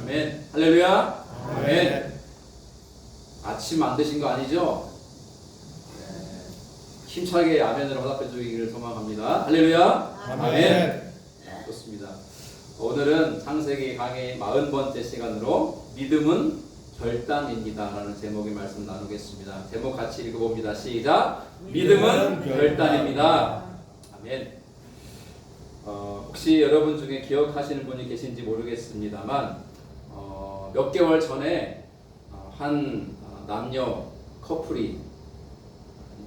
아멘. 할렐루야. 아멘. 아침 안 드신 거 아니죠? 네. 힘차게 아멘으로 화답해 주기를 소망합니다. 할렐루야. 아멘. 좋습니다. 오늘은 창세기 강의 40번째 시간으로 믿음은 결단입니다 라는 제목의 말씀 나누겠습니다. 제목 같이 읽어봅니다. 시작. 믿음은 결단입니다. 아멘. 혹시 여러분 중에 기억하시는 분이 계신지 모르겠습니다만 몇 개월 전에 한 남녀 커플이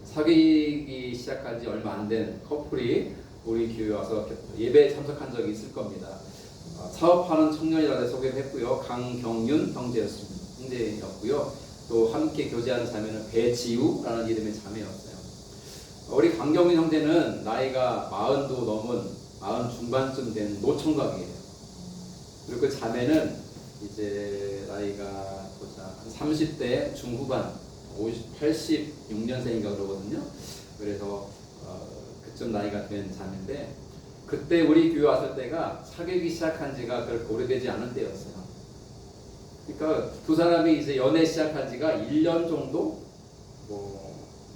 사귀기 시작한 지 얼마 안 된 커플이 우리 교회에 와서 예배에 참석한 적이 있을 겁니다. 사업하는 청년이라고 소개를 했고요. 강경윤 형제였고요. 또 함께 교제하는 자매는 배지우라는 이름의 자매였어요. 우리 강경윤 형제는 나이가 40도 넘은 40 중반쯤 된 노총각이에요. 그리고 그 자매는 이제 나이가 한 30대 중후반 86년생인가 그러거든요. 그래서 그쯤 나이가 된 자매인데 그때 우리 교회 왔을 때가 사귀기 시작한 지가 그렇게 오래되지 않은 때였어요. 그러니까 두 사람이 이제 연애 시작한 지가 1년 정도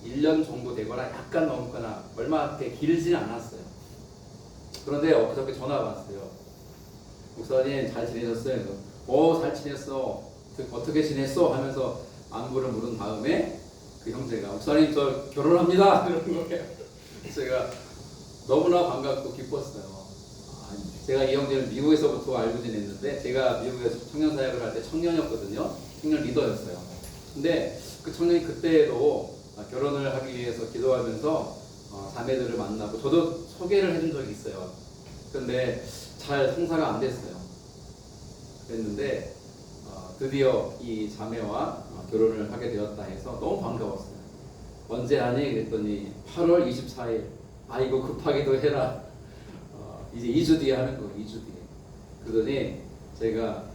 1년 정도 되거나 약간 넘거나 얼마 그렇게 길지는 않았어요. 그런데 엊그저께 전화가 왔어요. 목사님 잘 지내셨어요? 잘 지냈어. 어떻게 지냈어? 하면서 안부를 물은 다음에 그 형제가 목사님 저 결혼합니다. 이러는 거예요. 제가 너무나 반갑고 기뻤어요. 제가 이 형제를 미국에서부터 알고 지냈는데 제가 미국에서 청년 사역을 할 때 청년이었거든요. 청년 리더였어요. 근데 그 청년이 그때도 결혼을 하기 위해서 기도하면서 자매들을 만나고 저도 소개를 해준 적이 있어요. 그런데 잘 성사가 안 됐어요. 그랬는데 드디어 이 자매와 결혼을 하게 되었다 해서 너무 반가웠어요. 언제 하니? 그랬더니 8월 24일. 아이고 급하기도 해라. 이제 2주 뒤에 하는 거예요. 2주 뒤에. 그러더니 제가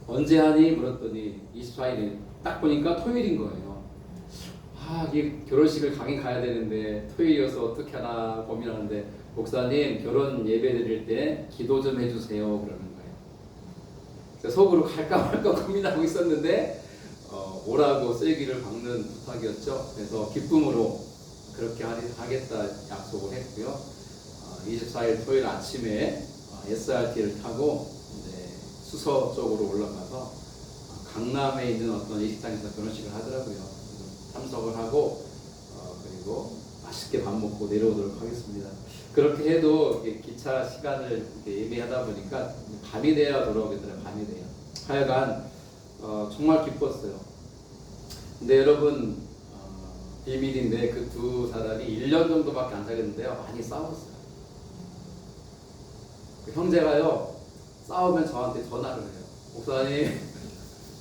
언제 하니? 물었더니 24일이 딱 보니까 토요일인 거예요. 이게 결혼식을 가긴 가야 되는데 토요일이어서 어떻게 하나 고민하는데 목사님 결혼 예배 드릴 때 기도 좀 해주세요 그러는 거예요. 그래서 속으로 갈까 말까 고민하고 있었는데 오라고 쐐기를 박는 부탁이었죠. 그래서 기쁨으로 그렇게 하겠다 약속을 했고요. 24일 토요일 아침에 SRT를 타고 이제 수서 쪽으로 올라가서 강남에 있는 어떤 예식장에서 결혼식을 하더라고요. 참석을 하고 그리고 맛있게 밥 먹고 내려오도록 하겠습니다. 그렇게 해도 기차 시간을 예매하다 보니까 밤이 돼야 돌아오겠더라고요. 밤이 돼야. 하여간 정말 기뻤어요. 근데 여러분 비밀인데 그 두 사람이 1년 정도밖에 안 사귀었는데요. 많이 싸웠어요. 그 형제가요. 싸우면 저한테 전화를 해요. 목사님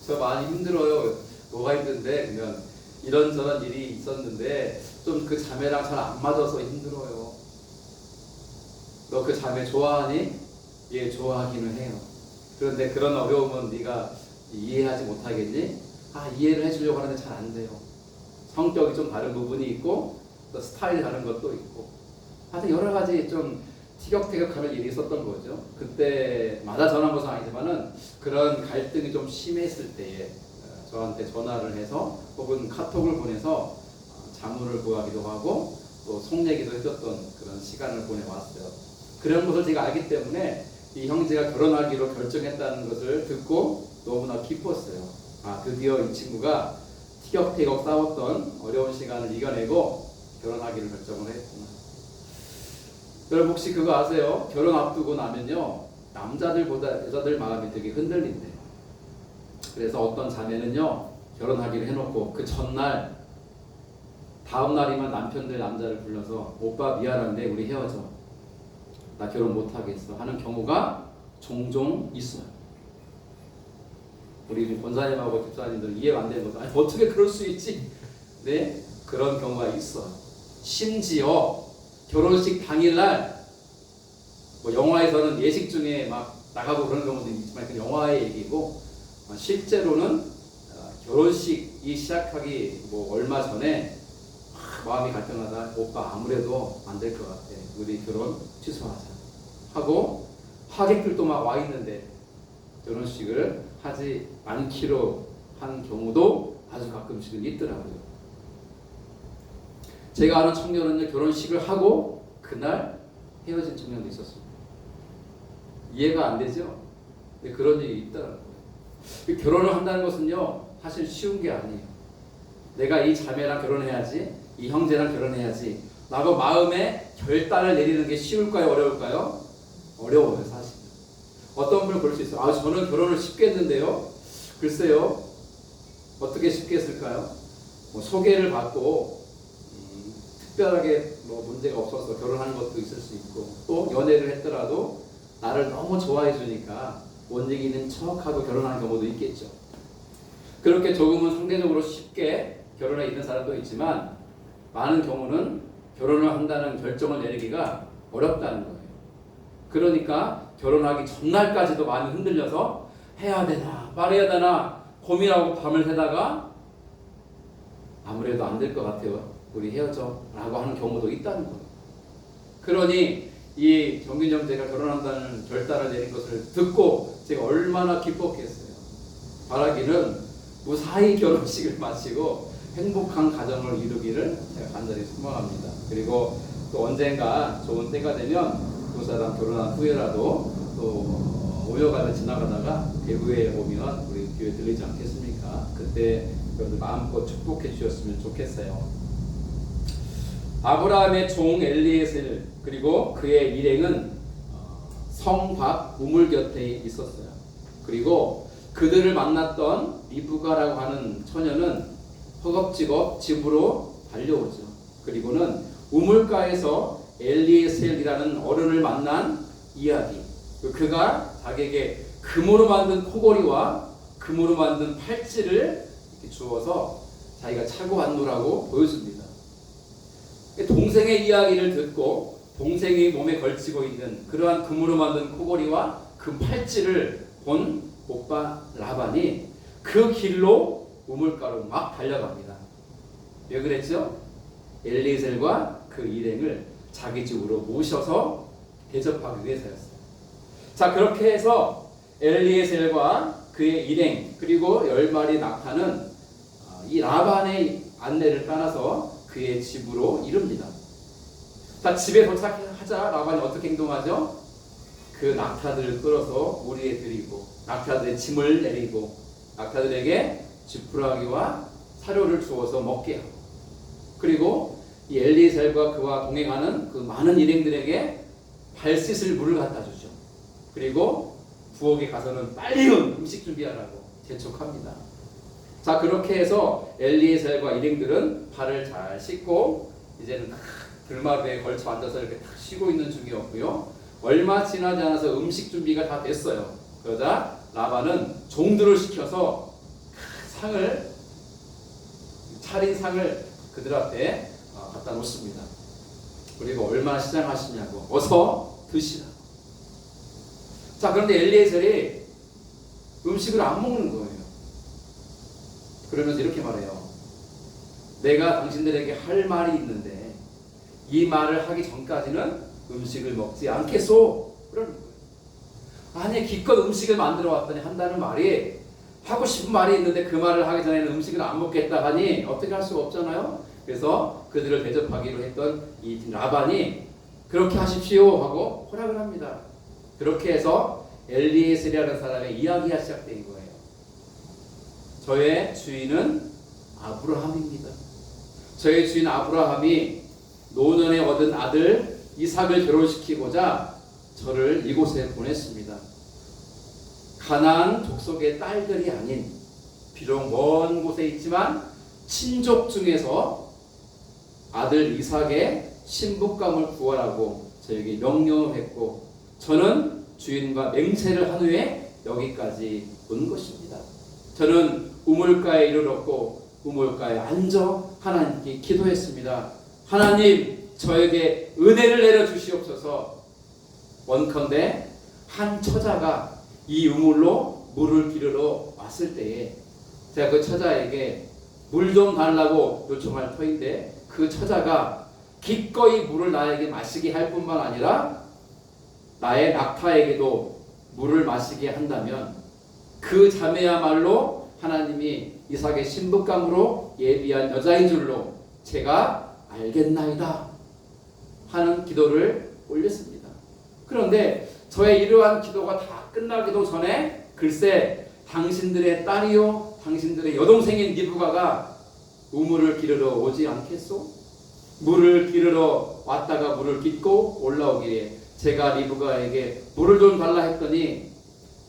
저 많이 힘들어요. 뭐가 힘든데? 그러면 이런저런 일이 있었는데 좀 그 자매랑 잘 안 맞아서 힘들어요. 너 그 자매 좋아하니? 예, 좋아하기는 해요. 그런데 그런 어려움은 네가 이해하지 못하겠니? 이해를 해주려고 하는데 잘 안 돼요. 성격이 좀 다른 부분이 있고 또 스타일이 다른 것도 있고 하여튼 여러 가지 좀 티격태격하는 일이 있었던 거죠. 그때마다 전화한 것은 아니지만은 그런 갈등이 좀 심했을 때에 저한테 전화를 해서 혹은 카톡을 보내서 자문을 구하기도 하고 또 속내기도 해줬던 그런 시간을 보내왔어요. 그런 것을 제가 알기 때문에 이 형제가 결혼하기로 결정했다는 것을 듣고 너무나 기뻤어요. 드디어 이 친구가 티격태격 싸웠던 어려운 시간을 이겨내고 결혼하기를 결정을 했구나. 여러분 혹시 그거 아세요? 결혼 앞두고 나면요 남자들보다 여자들 마음이 되게 흔들린대요. 그래서 어떤 자매는요 결혼하기로 해놓고 그 전날 다음 날이면 남편들 남자를 불러서 오빠 미안한데 우리 헤어져. 나 결혼 못하겠어 하는 경우가 종종 있어요. 우리 권사님하고 집사님들 이해가 안 되는 거죠. 어떻게 그럴 수 있지? 네, 그런 경우가 있어요. 심지어 결혼식 당일날 영화에서는 예식 중에 막 나가고 그런 경우도 있지만 그 영화의 얘기고 실제로는 결혼식이 시작하기 얼마 전에 마음이 갈등하다 오빠 아무래도 안 될 것 같아. 우리 결혼 취소하자 하고 하객들도 막 와 있는데 결혼식을 하지 않기로 한 경우도 아주 가끔씩은 있더라고요. 제가 아는 청년은요, 결혼식을 하고 그날 헤어진 청년도 있었습니다. 이해가 안 되죠? 근데 그런 일이 있더라고요. 결혼을 한다는 것은요, 사실 쉬운 게 아니에요. 내가 이 자매랑 결혼해야지, 이 형제랑 결혼해야지 라고 마음에 결단을 내리는 게 쉬울까요? 어려울까요? 어려워요, 사실. 어떤 분을 볼 수 있어요. 아, 저는 결혼을 쉽게 했는데요. 글쎄요, 어떻게 쉽게 했을까요? 뭐 소개를 받고 특별하게 뭐 문제가 없어서 결혼하는 것도 있을 수 있고, 또 연애를 했더라도 나를 너무 좋아해 주니까 원증이 있는 척하고 결혼하는 경우도 있겠죠. 그렇게 조금은 상대적으로 쉽게 결혼에 있는 사람도 있지만, 많은 경우는 결혼을 한다는 결정을 내리기가 어렵다는 거예요. 그러니까 결혼하기 전날까지도 마음이 흔들려서 해야 되나 말해야 되나 고민하고 밤을 새다가 아무래도 안 될 것 같아요, 우리 헤어져 라고 하는 경우도 있다는 거예요. 그러니 이 정균 형제가 결혼한다는 결단을 내린 것을 듣고 제가 얼마나 기뻤겠어요. 바라기는 무사히 결혼식을 마치고 행복한 가정을 이루기를 제가 간절히 소망합니다. 그리고 또 언젠가 좋은 때가 되면 두 사람 결혼한 후에라도 또 오여가며 지나가다가 대구에 오면 우리 교회 들리지 않겠습니까? 그때 여러분들 마음껏 축복해 주셨으면 좋겠어요. 아브라함의 종 엘리에셀 그리고 그의 일행은 성 밖 우물 곁에 있었어요. 그리고 그들을 만났던 리브가라고 하는 처녀는 허겁지겁 집으로 달려오죠. 그리고는 우물가에서 엘리에셀이라는 어른을 만난 이야기. 그가 자기에게 금으로 만든 코골이와 금으로 만든 팔찌를 이렇게 주어서 자기가 차고 왔노라고 보여줍니다. 동생의 이야기를 듣고 동생이 몸에 걸치고 있는 그러한 금으로 만든 코골이와 그 팔찌를 본 오빠 라반이 그 길로 우물가로 막 달려갑니다. 왜 그랬죠? 엘리에셀과 그 일행을 자기 집으로 모셔서 대접하기 위해서였어요. 자, 그렇게 해서 엘리에셀과 그의 일행 그리고 10마리 낙타는 이 라반의 안내를 따라서 그의 집으로 이릅니다. 자, 집에 도착하자 라반이 어떻게 행동하죠? 그 낙타들을 끌어서 우리에 들이고 낙타들의 짐을 내리고 낙타들에게 지푸라기와 사료를 주어서 먹게 하고, 그리고 이 엘리에셀과 그와 동행하는 그 많은 일행들에게 발 씻을 물을 갖다 주죠. 그리고 부엌에 가서는 빨리 음식 준비하라고 재촉합니다. 자, 그렇게 해서 엘리에셀과 일행들은 발을 잘 씻고 이제는 들마루에 걸쳐 앉아서 이렇게 딱 쉬고 있는 중이었고요. 얼마 지나지 않아서 음식 준비가 다 됐어요. 그러자 라반은 종들을 시켜서 차린 상을 그들 앞에 갖다 놓습니다. 그리고 얼마나 시장하시냐고, 어서 드시라고. 자, 그런데 엘리에셀이 음식을 안 먹는 거예요. 그러면서 이렇게 말해요. 내가 당신들에게 할 말이 있는데 이 말을 하기 전까지는 음식을 먹지 않겠소. 그러는 거예요. 아니, 기껏 음식을 만들어 왔더니 한다는 말이, 하고 싶은 말이 있는데 그 말을 하기 전에는 음식을 안 먹겠다 하니 어떻게 할 수가 없잖아요. 그래서 그들을 대접하기로 했던 이 라반이 그렇게 하십시오 하고 허락을 합니다. 그렇게 해서 엘리에셀이라는 사람의 이야기가 시작된 거예요. 저의 주인은 아브라함입니다. 저의 주인 아브라함이 노년에 얻은 아들 이삭을 결혼시키고자 저를 이곳에 보냈습니다. 가나안 족속의 딸들이 아닌, 비록 먼 곳에 있지만 친족 중에서 아들 이삭의 신부감을 구하라고 저에게 명령을 했고, 저는 주인과 맹세를 한 후에 여기까지 온 것입니다. 저는 우물가에 이르렀고 우물가에 앉아 하나님께 기도했습니다. 하나님, 저에게 은혜를 내려 주시옵소서. 원컨대 한 처자가 이 우물로 물을 기르러 왔을 때에 제가 그 처자에게 물 좀 달라고 요청할 터인데, 그 처자가 기꺼이 물을 나에게 마시게 할 뿐만 아니라 나의 낙타에게도 물을 마시게 한다면 그 자매야말로 하나님이 이삭의 신부감으로 예비한 여자인 줄로 제가 알겠나이다 하는 기도를 올렸습니다. 그런데 저의 이러한 기도가 다 끝나기도 전에 글쎄 당신들의 딸이요 당신들의 여동생인 리브가가 우물을 기르러 오지 않겠소? 물을 기르러 왔다가 물을 깃고 올라오기에 제가 리브가에게 물을 좀 달라 했더니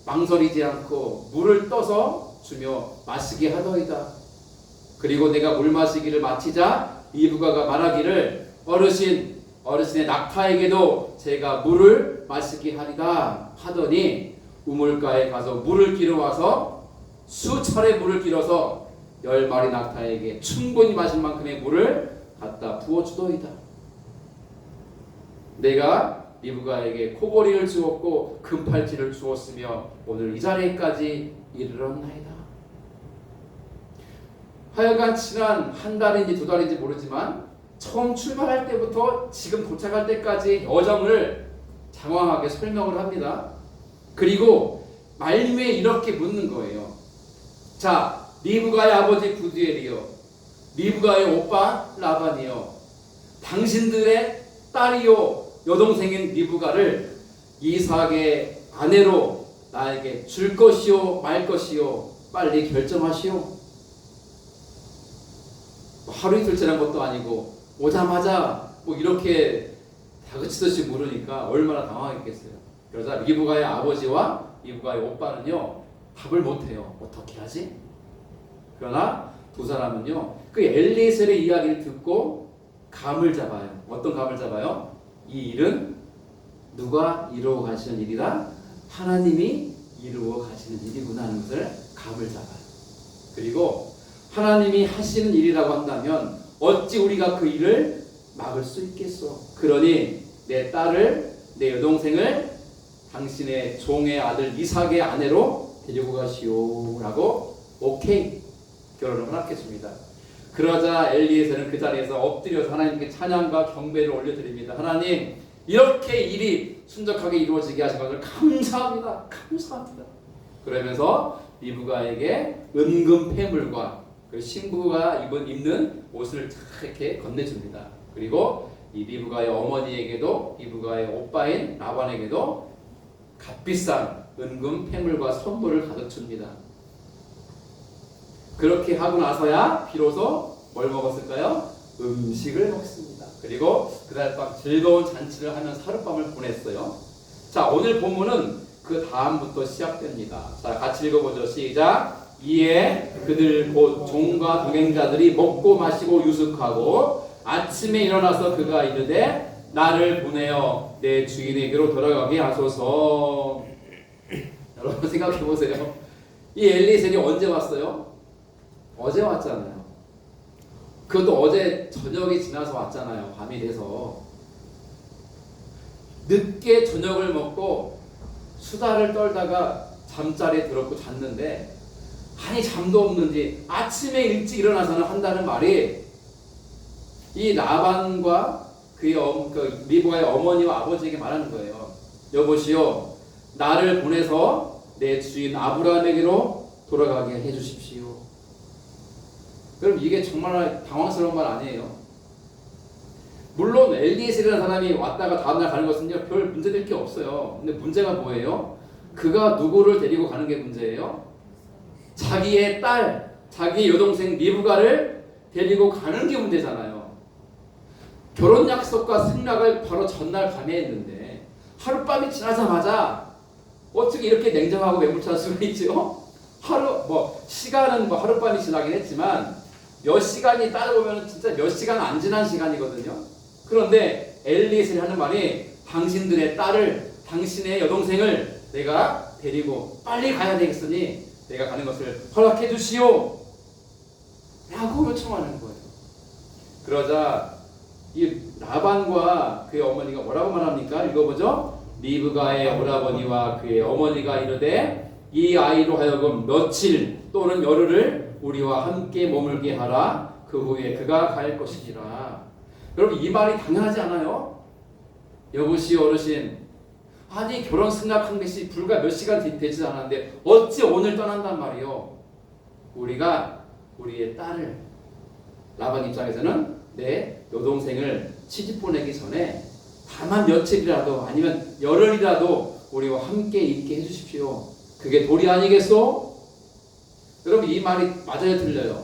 망설이지 않고 물을 떠서 주며 마시게 하더이다. 그리고 내가 물 마시기를 마치자 리브가가 말하기를 어르신의 낙타에게도 제가 물을 마시게 하리다 하더니 우물가에 가서 물을 길어 와서 수차례 물을 길어서 10마리 낙타에게 충분히 마실 만큼의 물을 갖다 부어주더이다. 내가 리브가에게 코골이를 주었고 금팔찌를 주었으며 오늘 이 자리까지 이르렀나이다. 하여간 지난 한 달인지 두 달인지 모르지만 처음 출발할 때부터 지금 도착할 때까지 여정을 장황하게 설명을 합니다. 그리고 말미에 이렇게 묻는 거예요. 자, 리브가의 아버지 부두엘이요, 리브가의 오빠 라반이요, 당신들의 딸이요 여동생인 리브가를 이삭의 아내로 나에게 줄 것이요 말 것이요 빨리 결정하시오. 하루 이틀 지난 것도 아니고 오자마자 이렇게 다그치듯이 물으니까 얼마나 당황했겠어요. 그러자 리브가의 아버지와 리브가의 오빠는요 답을 못해요. 어떻게 하지? 그러나 두 사람은요 그 엘리에셀의 이야기를 듣고 감을 잡아요. 어떤 감을 잡아요? 이 일은 누가 이루어 가시는 일이라? 하나님이 이루어 가시는 일이구나 하는 것을 감을 잡아요. 그리고 하나님이 하시는 일이라고 한다면 어찌 우리가 그 일을 막을 수 있겠소? 그러니 내 딸을, 내 여동생을 당신의 종의 아들 이삭의 아내로 데리고 가시오 라고 오케이 결혼을 허락해 줍니다. 그러자 엘리에셀은 그 자리에서 엎드려서 하나님께 찬양과 경배를 올려드립니다. 하나님, 이렇게 일이 순적하게 이루어지게 하신 것을 감사합니다. 감사합니다. 그러면서 리브가에게 은금 폐물과 그 신부가 입는 옷을 이렇게 건네줍니다. 그리고 이 리브가의 어머니에게도, 리브가의 오빠인 라반에게도 값비싼 은금 폐물과 선물을 가득 줍니다. 그렇게 하고 나서야 비로소 뭘 먹었을까요? 음식을 먹습니다. 그리고 그날 밤 즐거운 잔치를 하면서 하룻밤을 보냈어요. 자, 오늘 본문은 그 다음부터 시작됩니다. 자, 같이 읽어보죠. 시작. 이에 그들 곧 종과 동행자들이 먹고 마시고 유숙하고 아침에 일어나서 그가 이르되 나를 보내어 내 주인에게로 돌아가게 하소서. 여러분 생각해 보세요. 이 엘리에셀이 언제 왔어요? 어제 왔잖아요. 그것도 어제 저녁이 지나서 왔잖아요. 밤이 돼서. 늦게 저녁을 먹고 수다를 떨다가 잠자리에 들었고 잤는데 아니 잠도 없는지 아침에 일찍 일어나서는 한다는 말이 이 라반과 그 리브가의 어머니와 아버지에게 말하는 거예요. 여보시오, 나를 보내서 내 주인 아브라함에게로 돌아가게 해주십시오. 그럼 이게 정말 당황스러운 말 아니에요? 물론 엘리에셀이라는 사람이 왔다가 다음날 가는 것은요 별 문제될 게 없어요. 근데 문제가 뭐예요? 그가 누구를 데리고 가는 게 문제예요? 자기의 딸, 자기 여동생 리브가를 데리고 가는 게 문제잖아요. 결혼 약속과 승낙을 바로 전날 밤에 했는데 하룻밤이 지나자마자 어떻게 이렇게 냉정하고 매몰차할 수가 있죠? 시간은 하룻밤이 지나긴 했지만 몇 시간이 따져보면 진짜 몇 시간 안 지난 시간이거든요. 그런데 엘리에셀이 하는 말이 당신들의 딸을, 당신의 여동생을 내가 데리고 빨리 가야 되겠으니 내가 가는 것을 허락해 주시오 라고 요청하는 거예요. 그러자 이 라반과 그의 어머니가 뭐라고 말합니까? 읽어보죠. 리브가의 오라버니와 그의 어머니가 이르되 이 아이로 하여금 며칠 또는 열흘을 우리와 함께 머물게 하라. 그 후에 그가 갈 것이니라. 여러분 이 말이 당연하지 않아요? 여보시오 어르신, 아니 결혼 승낙한 것이 불과 몇 시간 되지 않았는데 어찌 오늘 떠난단 말이요. 우리가 우리의 딸을 라반 입장에서는 내 여동생을 시집 보내기 전에 다만 며칠이라도 아니면 열흘이라도 우리와 함께 있게 해주십시오. 그게 도리 아니겠소? 여러분 이 말이 맞아요 틀려요?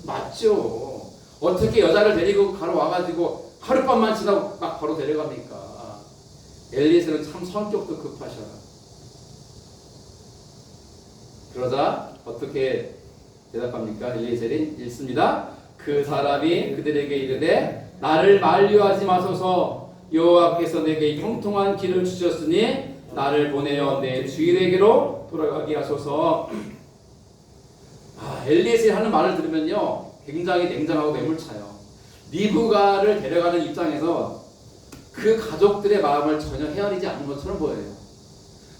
맞죠. 어떻게 여자를 데리고 가러 와가지고 하룻밤만 지나고 막 바로 데려갑니까? 엘리에셀은 참 성격도 급하셔라. 그러자 어떻게 대답합니까? 엘리에셀이 읽습니다. 그 사람이 그들에게 이르되 나를 만류하지 마소서. 여호와께서 내게 형통한 길을 주셨으니 나를 보내어 내 주인에게로 돌아가게 하소서. 엘리에셀이 하는 말을 들으면요 굉장히 냉정하고 매몰차요. 리브가를 데려가는 입장에서 그 가족들의 마음을 전혀 헤아리지 않는 것처럼 보여요.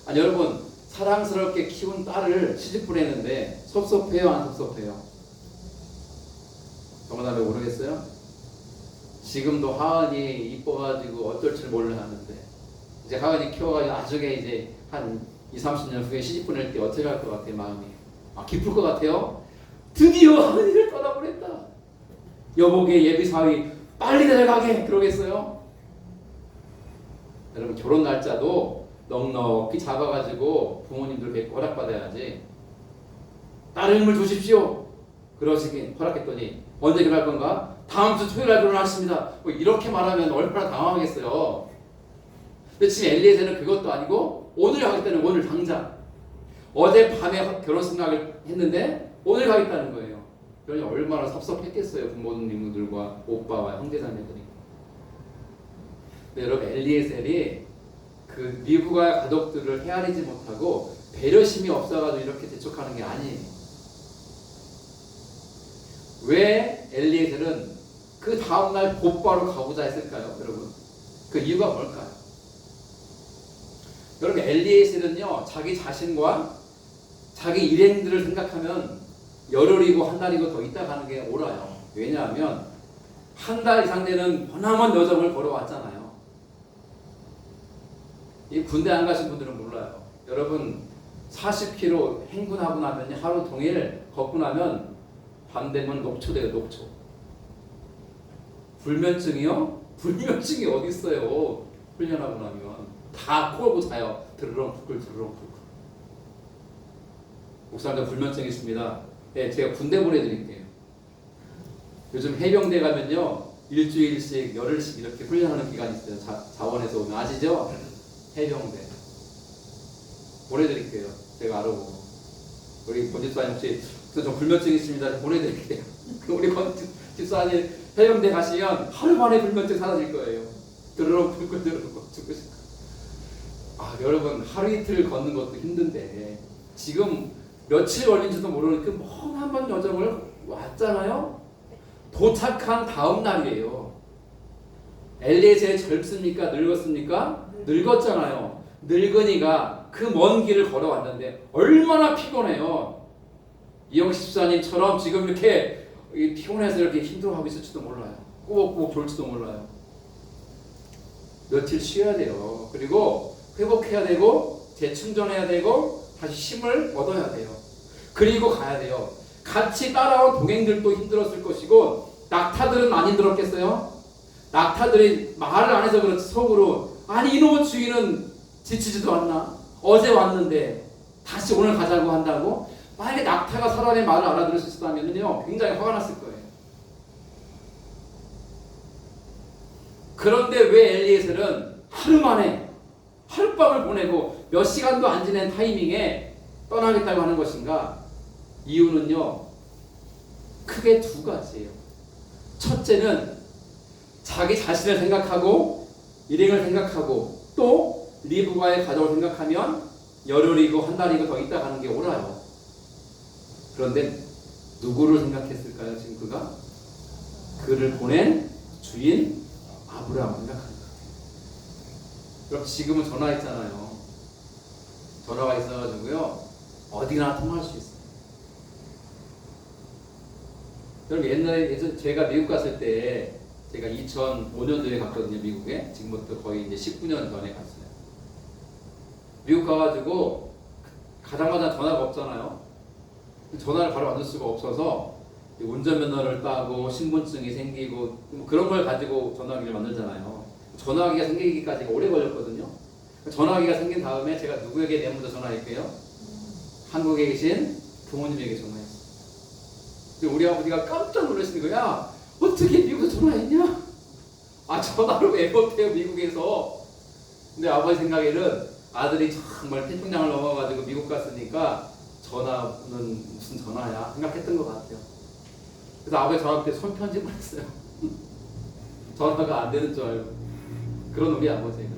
아니 여러분 사랑스럽게 키운 딸을 시집 보내는데 섭섭해요 안 섭섭해요? 정말 왜 모르겠어요? 지금도 하은이 이뻐가지고 어쩔 줄 몰라 하는데 이제 하은이 키워가지고 나중에 이제 한 20-30년 후에 시집 보낼 때 어떻게 할 것 같아요 마음이? 기쁠 것 같아요? 드디어 하은이를 떠나보냈다. 여보게 예비사위 빨리 데려가게 그러겠어요? 여러분 결혼 날짜도 넉넉히 잡아가지고 부모님들 뵙고 허락받아야지. 딸 힘을 주십시오 그러시긴 허락했더니 언제 결혼할 건가? 다음 주 토요일 날 결혼하십니다. 뭐 이렇게 말하면 얼마나 당황하겠어요. 근데 지금 엘리에셀은 그것도 아니고 오늘 하겠다는 오늘 당장. 어제 밤에 결혼 승낙을 했는데 오늘 가겠다는 거예요. 그러니 얼마나 섭섭했겠어요 부모님들과 오빠와 형제자매들이. 여러분 엘리에셀이 그 리브가의 가족들을 헤아리지 못하고 배려심이 없어가지고 이렇게 재촉하는 게 아니에요. 왜 엘리에셀은 그 다음날 곧바로 가보자 했을까요 여러분? 그 이유가 뭘까요? 여러분 엘리에셀은요 자기 자신과 자기 일행들을 생각하면 열흘이고 한 달이고 더 있다 가는 게 옳아요. 왜냐하면 한 달 이상 되는 머나먼 여정을 걸어왔잖아요. 이 군대 안 가신 분들은 몰라요. 여러분 40km 행군하고 나면 하루 종일 걷고 나면 밤 되면 녹초돼요. 녹초. 불면증이요? 불면증이 어디 있어요? 훈련하고 나면 다 코골고 자요. 드르렁 푸끌. 목사님들 불면증 있습니다. 네, 제가 군대 보내드릴게요. 요즘 해병대 가면요 일주일씩 열흘씩 이렇게 훈련하는 기간이 있어요. 자원에서 오면 아시죠? 해병대 보내드릴게요. 제가 알아보고 우리 권집사님 혹시 좀 불면증 있습니다. 보내드릴게요. 우리 권집사님 해병대 가시면 하루 만에 불면증 사라질 거예요. 드르렁 푸끌 죽고 싶어. 여러분 하루 이틀 걷는 것도 힘든데 지금 며칠 걸린지도 모르는 그 머나먼 여정을 왔잖아요. 도착한 다음 날이에요. 엘리에셀 젊습니까? 늙었습니까? 늙었잖아요. 늙은이가 그 먼 길을 걸어왔는데 얼마나 피곤해요. 이영식 집사님처럼 지금 이렇게 피곤해서 이렇게 힘들어하고 있을지도 몰라요. 꾸벅꾸벅 졸지도 몰라요. 며칠 쉬어야 돼요. 그리고 회복해야 되고 재충전해야 되고 다시 힘을 얻어야 돼요. 그리고 가야 돼요. 같이 따라온 동행들도 힘들었을 것이고 낙타들은 안 힘들었겠어요? 낙타들이 말을 안 해서 그렇지 속으로 아니 이놈의 주인은 지치지도 않나? 어제 왔는데 다시 오늘 가자고 한다고? 만약에 낙타가 사람의 말을 알아들을 수 있었다면요 굉장히 화가 났을 거예요. 그런데 왜 엘리에셀은 하루 만에 하룻밤을 보내고 몇 시간도 안 지낸 타이밍에 떠나겠다고 하는 것인가? 이유는요 크게 두 가지예요. 첫째는 자기 자신을 생각하고 일행을 생각하고 또 리브가의 가족을 생각하면 열흘이고 한 달이고 더 있다 가는 게 옳아요. 그런데 누구를 생각했을까요? 지금 그가? 그를 보낸 주인 아브라함을 생각합니다. 그럼 지금은 전화했잖아요. 전화가 있어가지고요 어디나 통화할 수 있어요. 여러분 옛날에 제가 미국 갔을 때 제가 2005년도에 갔거든요. 미국에. 지금부터 거의 이제 19년 전에 갔어요. 미국 가가지고 가자마자 전화가 없잖아요. 전화를 바로 받을 수가 없어서 운전면허를 따고 신분증이 생기고 뭐 그런 걸 가지고 전화기를 만들잖아요. 전화기가 생기기까지 오래 걸렸거든요. 전화기가 생긴 다음에 제가 누구에게 먼저 전화할게요? 한국에 계신 부모님에게 전화했어요. 우리 아버지가 깜짝 놀라시는 거야. 어떻게 미국에서 전화했냐? 아, 전화를 왜 못해요 미국에서. 근데 아버지 생각에는 아들이 정말 태평양을 넘어가지고 미국 갔으니까 전화는 무슨 전화야 생각했던 것 같아요. 그래서 아버지 저한테 손편집을 했어요. 전화가 안 되는 줄 알고. 그런 우리 아버지예요.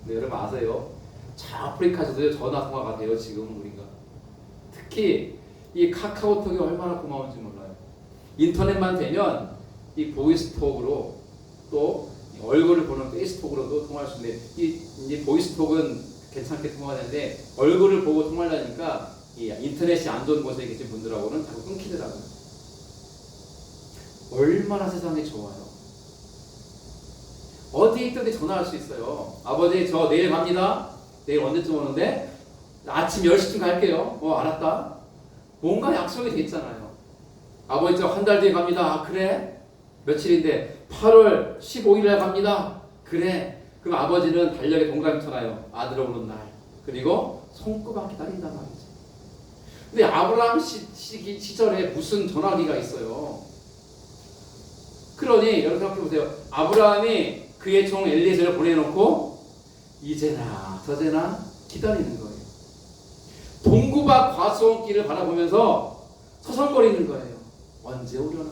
근데 여러분 아세요? 저 아프리카에서도 전화 통화가 돼요 지금 우리가. 특히 이 카카오톡이 얼마나 고마운지 몰라요. 인터넷만 되면 이 보이스톡으로 또 얼굴을 보는 페이스톡으로도 통화할 수 있는데 이 보이스톡은 괜찮게 통화가 되는데 얼굴을 보고 통화하려니까 이 인터넷이 안 좋은 곳에 계신 분들하고는 자꾸 끊기더라고요. 얼마나 세상이 좋아요. 어디에 있든지 전화할 수 있어요. 아버지 저 내일 갑니다. 내일 언제쯤 오는데? 아침 10시쯤 갈게요. 알았다. 뭔가 약속이 돼 있잖아요. 아버지 저 한 달 뒤에 갑니다. 아 그래? 며칠인데 8월 15일에 갑니다. 그래. 그럼 아버지는 달력에 동그라미 쳐놔요. 아들 오는 날. 그리고 손꼽아 기다린단 말이지. 근데 아브라함 시절에 무슨 전화기가 있어요. 그러니 여러분 생각해보세요. 아브라함이 그의 종 엘리에셀을 보내놓고 이제나 저제나 기다리는 거예요. 동구밭 과수원길을 바라보면서 서성거리는 거예요. 언제 오려나?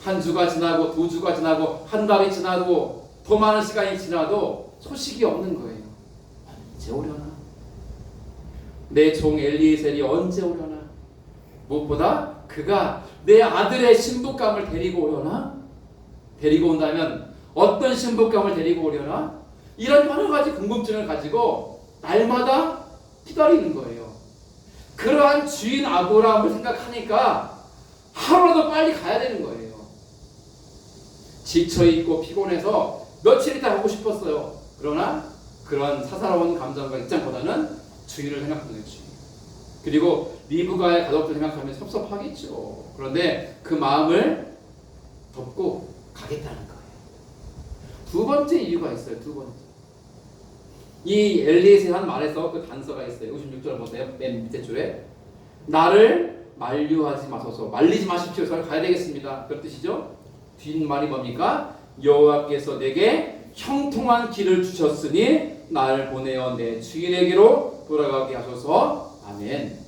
한 주가 지나고 두 주가 지나고 한 달이 지나고 더 많은 시간이 지나도 소식이 없는 거예요. 언제 오려나? 내 종 엘리에셀이 언제 오려나? 무엇보다 그가 내 아들의 신부감을 데리고 오려나? 데리고 온다면 어떤 신부감을 데리고 오려나? 이런 여러 가지 궁금증을 가지고 날마다 기다리는 거예요. 그러한 주인 아브라함을 생각하니까 하루라도 빨리 가야 되는 거예요. 지쳐있고 피곤해서 며칠 있다 가고 싶었어요. 그러나 그런 사사로운 감정과 입장보다는 주인을 생각하는 거예요. 주인. 그리고 리브가의 가족들 생각하면 섭섭하겠죠. 그런데 그 마음을 덮고 가겠다는 거예요. 두 번째 이유가 있어요. 두 번째. 이 엘리에셀 한 말에서 그 단서가 있어요. 56절 보세요. 맨 밑에 줄에 나를 만류하지 마소서. 말리지 마십시오. 저를 가야 되겠습니다. 그런 뜻이죠. 뒷말이 뭡니까? 여호와께서 내게 형통한 길을 주셨으니 나를 보내어 내 주인에게로 돌아가게 하소서. 아멘.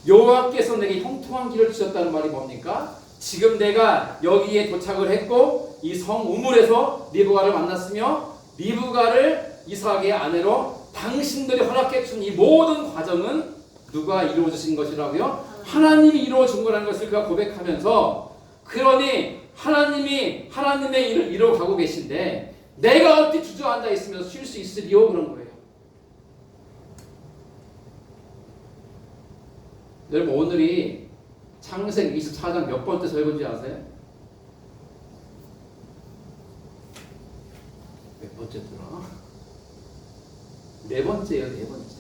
여호와께서 내게 형통한 길을 주셨다는 말이 뭡니까? 지금 내가 여기에 도착을 했고 이 성 우물에서 리브가를 만났으며 리브가를 이삭의 아내로 당신들이 허락해 준 이 모든 과정은 누가 이루어 주신 것이라고요? 하나님이 이루어 준 거라는 것을 그가 고백하면서 그러니 하나님이 하나님의 일을 이루어 가고 계신데 내가 어디 주저앉아 있으면서 쉴 수 있으리요? 그런 거예요. 여러분 오늘이 창세기 24장 몇 번째 설교인지 아세요? 몇 번째더라? 네 번째예요, 네 번째.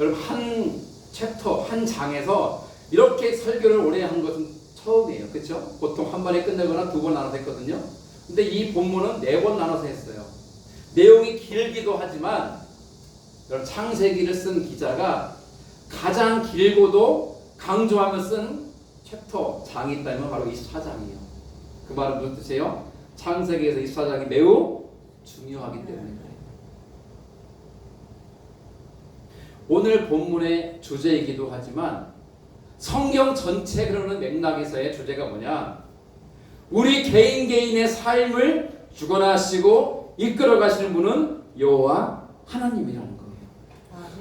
여러분 한 챕터, 한 장에서 이렇게 설교를 오래 한 것은 처음이에요. 그렇죠? 보통 한 번에 끝내거나 두 번 나눠서 했거든요. 근데 이 본문은 네 번 나눠서 했어요. 내용이 길기도 하지만 여러분 창세기를 쓴 기자가 가장 길고도 강조하며 쓴 챕터, 장이 있다면 바로 24장이에요. 그 말은 무슨 뜻이에요? 창세기에서 24장이 매우 중요하기 때문에 그래요. 오늘 본문의 주제이기도 하지만 성경 전체 그러는 맥락에서의 주제가 뭐냐? 우리 개인 개인의 삶을 주관하시고 이끌어 가시는 분은 여호와 하나님이라는 거예요.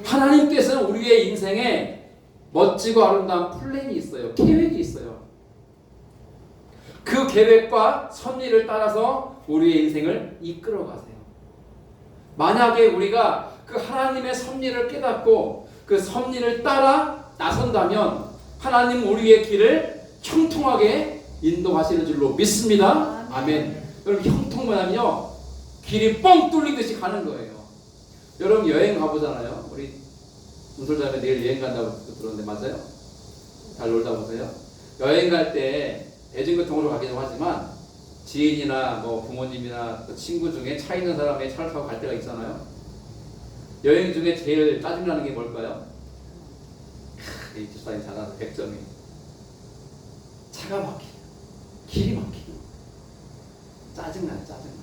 하나님께서는 우리의 인생에 멋지고 아름다운 플랜이 있어요. 계획이 있어요. 그 계획과 섭리를 따라서 우리의 인생을 이끌어 가세요. 만약에 우리가 그 하나님의 섭리를 깨닫고 그 섭리를 따라 나선다면 하나님 우리의 길을 형통하게 인도하시는 줄로 믿습니다. 아멘. 여러분 형통 뭐냐면요, 길이 뻥 뚫리듯이 가는 거예요. 여러분 여행 가보잖아요. 우리 문솔자매 내일 여행 간다고 들었는데 맞아요? 잘 놀다 보세요. 여행 갈 때 대중교통으로 가기도 하지만 지인이나 뭐 부모님이나 친구 중에 차 있는 사람의 차를 타고 갈 때가 있잖아요. 여행 중에 제일 짜증나는 게 뭘까요? 이 집사님 잘하는 100점이 차가 막히고 길이 막히고 짜증나요. 짜증나.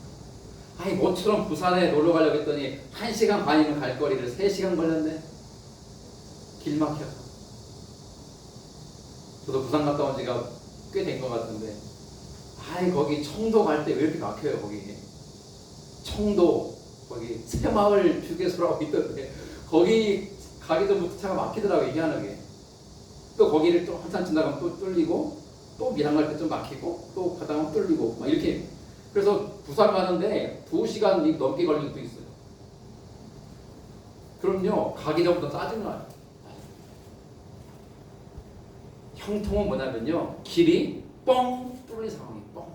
아니 모처럼 부산에 놀러 가려고 했더니 1시간 반이면 갈 거리를 3시간 걸렸네. 길 막혀서. 저도 부산 갔다 온 지가 꽤 된 것 같은데 아이 거기 청도 갈 때 왜 이렇게 막혀요. 거기 청도 거기 새마을 휴게소라고 있던데 거기 가기 전부터 차가 막히더라고요. 희한하게. 또 거기를 또 한참 지나가면 또 뚫리고 또 밀양 갈 때 좀 막히고 또 가다 보면 뚫리고 막 이렇게. 그래서 부산 가는데 2시간 넘게 걸린 것도 있어요. 그럼요 가기 전부터 짜증나요. 형통은 뭐냐면요 길이 뻥 뚫린 상황이 뻥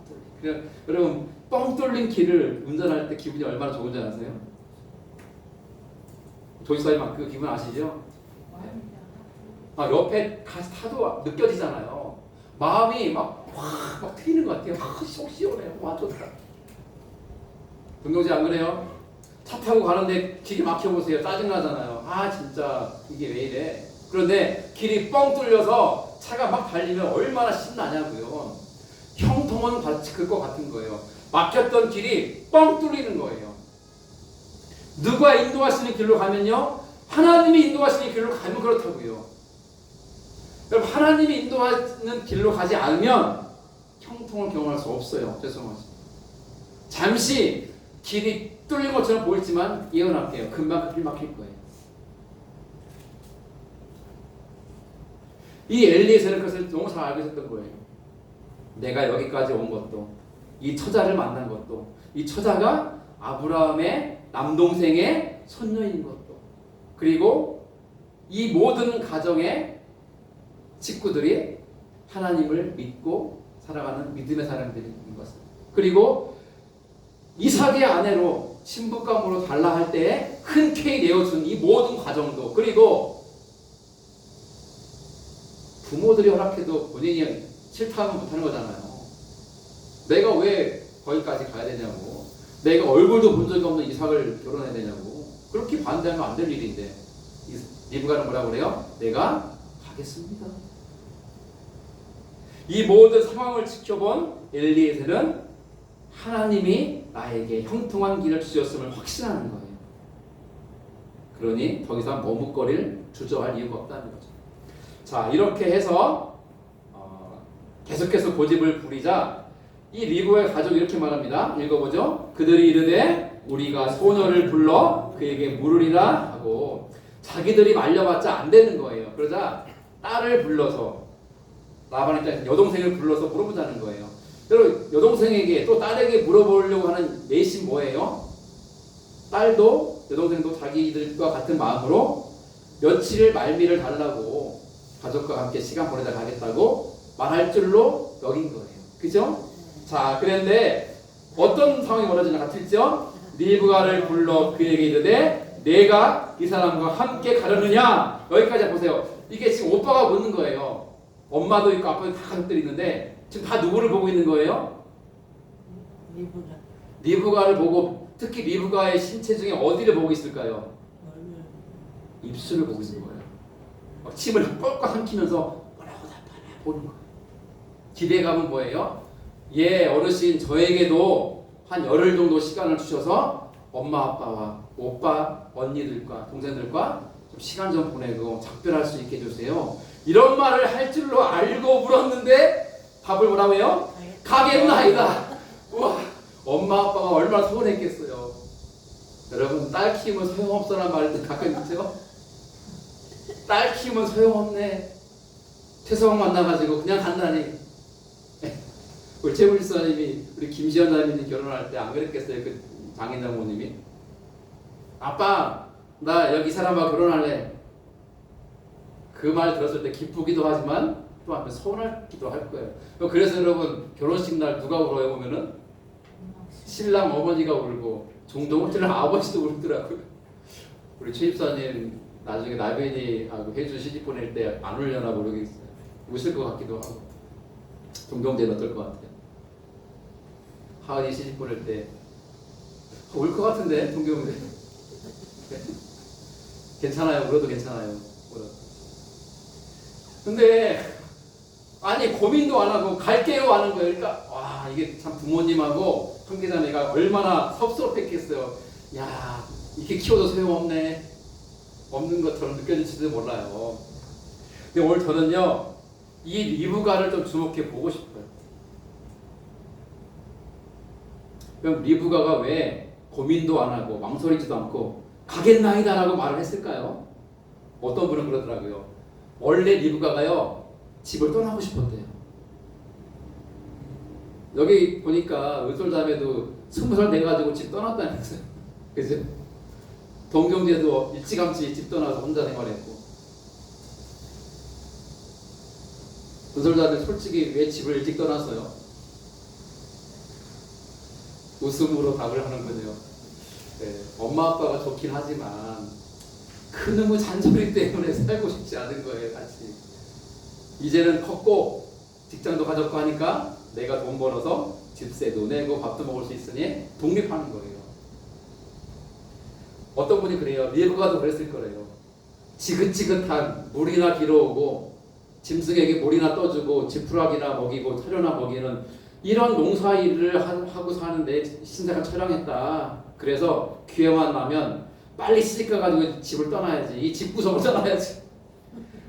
뚫린. 여러분 뻥 뚫린 길을 운전할 때 기분이 얼마나 좋은지 아세요? 조이사님 그 기분 아시죠? 옆에 가서 타도 느껴지잖아요. 마음이 막 트이는 것 같아요. 속 시원해요. 와 좋다. 동경지 안 그래요? 차 타고 가는데 길이 막혀보세요. 짜증나잖아요. 진짜 이게 왜 이래. 그런데 길이 뻥 뚫려서 차가 막 달리면 얼마나 신나냐고요. 형통은 같이 그거 같은 거예요. 막혔던 길이 뻥 뚫리는 거예요. 누가 인도하시는 길로 가면요 하나님이 인도하시는 길로 가면 그렇다고요. 여러분 하나님이 인도하는 길로 가지 않으면 형통을 경험할 수 없어요. 죄송하지만 잠시 길이 뚫린 것처럼 보이지만 예언할게요. 금방 그 길 막힐 거예요. 이 엘리에셀은 그것을 너무 잘 알고 있었던 거예요. 내가 여기까지 온 것도 이 처자를 만난 것도 이 처자가 아브라함의 남동생의 손녀인 것도 그리고 이 모든 가정의 식구들이 하나님을 믿고 살아가는 믿음의 사람들인 것을 그리고 이삭의 아내로 신부감으로 달라 할 때에 흔쾌히 내어준 이 모든 과정도 그리고 부모들이 허락해도 본인이 싫다면 못하는 거잖아요. 내가 왜 거기까지 가야 되냐고 내가 얼굴도 본 적이 없는 이삭을 결혼해야 되냐고 그렇게 반대하면 안 될 일인데 리브가는 뭐라고 그래요? 내가 가겠습니다. 이 모든 상황을 지켜본 엘리에셀은 하나님이 나에게 형통한 길을 주셨음을 확신하는 거예요. 그러니 더 이상 머뭇거릴 주저할 이유가 없다는 거죠. 자 이렇게 해서 계속해서 고집을 부리자 이 리브가의 가족이 이렇게 말합니다. 읽어보죠. 그들이 이르되 우리가 소녀를 불러 그에게 물으리라 하고 자기들이 말려봤자 안 되는 거예요. 그러자 딸을 불러서 라반의 여동생을 불러서 물어보자는 거예요. 여러분 여동생에게 또 딸에게 물어보려고 하는 내심 뭐예요? 딸도 여동생도 자기들과 같은 마음으로 며칠을 말미를 달라고 가족과 함께 시간 보내다 가겠다고 말할 줄로 여긴 거예요. 그죠? 자 그런데 어떤 상황이 벌어지나 같을죠? 리브가를 불러 그에게 이르되 내가 이 사람과 함께 가려느냐. 여기까지 보세요. 이게 지금 오빠가 묻는 거예요. 엄마도 있고 아빠도 다 가족들이 있는데 지금 다 누구를 보고 있는 거예요? 리브가를 보고 특히 리브가의 신체 중에 어디를 보고 있을까요? 입술을 보고 있는 거예요. 막 침을 꼴깍 삼키면서 뭐라고 답하나 보는 거예요. 기대감은 뭐예요? 예 어르신 저에게도 한 열흘 정도 시간을 주셔서 엄마 아빠와 오빠 언니들과 동생들과 좀 시간 좀 보내고 작별할 수 있게 해주세요. 이런 말을 할 줄로 알고 물었는데 답을 뭐라고 해요? 가겠나이다. 우와 엄마 아빠가 얼마나 서운했겠어요. 여러분 딸 키우면 소용없어라는 말도 가끔 있죠? 딸 키우면 소용없네. 최성원 만나가지고 그냥 간다니. 우리 최불사님이 우리 김시현 자매님 결혼할 때 안 그랬겠어요? 그 장인 장모님이 아빠 나 여기 사람과 결혼할래. 그 말 들었을 때 기쁘기도 하지만 또 한편 서운하기도 할 거예요. 그래서 여러분 결혼식 날 누가 울어요 보면은 신랑 어머니가 울고 종동을 신랑 아버지도 울더라고요. 우리 최 집사님 나중에 나베니하고 혜주 시집 보낼 때 안 울려나 모르겠어요. 우실 것 같기도 하고. 동경제는 어떨 것 같아요? 하은이 시집 보낼 때 울 것 같은데 동경제. 괜찮아요. 울어도 괜찮아요. 울어도. 근데 아니 고민도 안 하고 갈게요 하는 거예요. 그러니까 와 이게 참 부모님하고 형제자매가 얼마나 섭섭했겠어요. 야 이렇게 키워도 소용없네. 없는 것처럼 느껴질지도 몰라요. 근데 오늘 저는요 이 리브가를 좀 주목해 보고 싶어요. 그럼 리브가가 왜 고민도 안 하고 망설이지도 않고 가겠나이다라고 말을 했을까요? 어떤 분은 그러더라고요. 원래 리브가가요 집을 떠나고 싶었대요. 여기 보니까 은솔자매도 20살 돼가지고 집 떠났다면서요. 그죠? 동경제도 일찌감치 집 떠나서 혼자 생활했고. 은솔자매 솔직히 왜 집을 일찍 떠났어요? 웃음으로 답을 하는 거죠. 네, 엄마 아빠가 좋긴 하지만 그놈의 잔소리 때문에 살고 싶지 않은 거예요. 같이. 이제는 컸고 직장도 가졌고 하니까 내가 돈 벌어서 집세도 내고 밥도 먹을 수 있으니 독립하는 거예요. 어떤 분이 그래요. 리브가도 그랬을 거래요. 지긋지긋한 물이나 길어오고 짐승에게 물이나 떠주고 지푸라기나 먹이고 타려나 먹이는 이런 농사일을 하고 사는데 신세가 처량했다. 그래서 기회만 나면 빨리 시집가가지고 집을 떠나야지. 이 집구석을 떠나야지.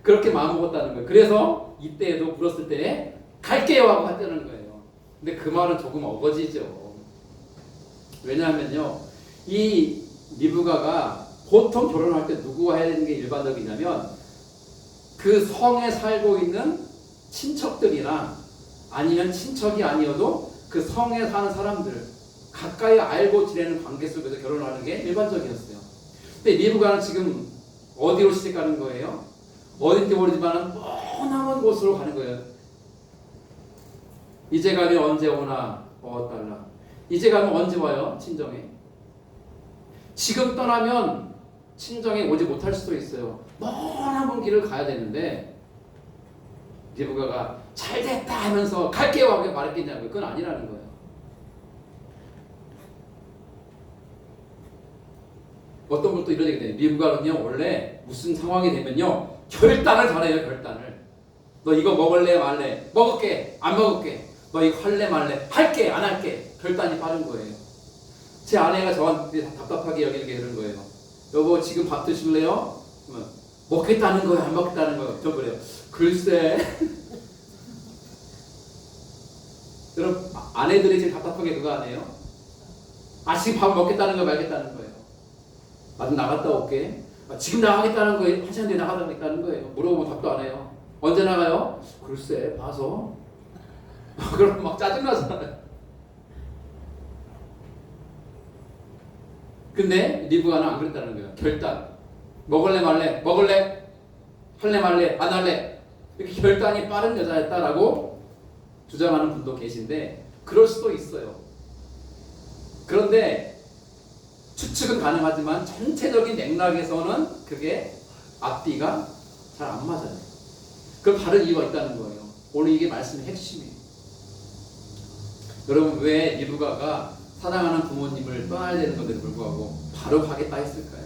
그렇게 마음먹었다는 거예요. 그래서 이때에도 물었을 때 갈게요 하고 했다는 거예요. 근데 그 말은 조금 어거지죠. 왜냐하면요 이 리브가가 보통 결혼할 때 누구와 해야 되는 게 일반적이냐면 그 성에 살고 있는 친척들이나 아니면 친척이 아니어도 그 성에 사는 사람들 가까이 알고 지내는 관계 속에서 결혼을 하는 게 일반적이었어요. 근데 리브가는 지금 어디로 시집 가는 거예요? 어딘지 모르지만 머나먼 곳으로 가는 거예요. 이제 가면 언제 오나 달라. 이제 가면 언제 와요? 친정에. 지금 떠나면 친정에 오지 못할 수도 있어요. 머나먼 길을 가야 되는데 리브가가 잘됐다 하면서 갈게요 하고 말했겠냐고요. 그건 아니라는 거예요. 어떤 분도 이런 얘기 돼요. 리브가는요 원래 무슨 상황이 되면요 결단을 잘해요. 결단을. 너 이거 먹을래 말래? 먹을게 안 먹을게. 너 이거 할래 말래? 할게 안 할게. 결단이 빠른 거예요. 제 아내가 저한테 답답하게 여기는 게 그런 거예요. 여보 지금 밥 드실래요? 먹겠다는 거예요 안 먹겠다는 거예요? 저 그래요. 글쎄. 여러분 아내들이 제일 답답한 게 그거 아니에요? 지금 밥 먹겠다는 거예요 말겠다는 거예요? 좀 나갔다 올게. 지금 나가겠다는 거예요? 한 시간 뒤에 나가겠다는 거예요? 물어보면 답도 안 해요. 언제 나가요? 글쎄 봐서. 그럼 막 짜증나잖아요. 근데 리브가는 안 그랬다는 거예요. 결단. 먹을래 말래? 먹을래? 할래 말래? 안 할래? 이렇게 결단이 빠른 여자였다라고 주장하는 분도 계신데 그럴 수도 있어요. 그런데 추측은 가능하지만 전체적인 맥락에서는 그게 앞뒤가 잘 안 맞아요. 그 다른 이유가 있다는 거예요. 오늘 이게 말씀의 핵심이에요. 여러분 왜 리브가가 사랑하는 부모님을 떠나야 되는 건데도 불구하고 바로 가겠다 했을까요?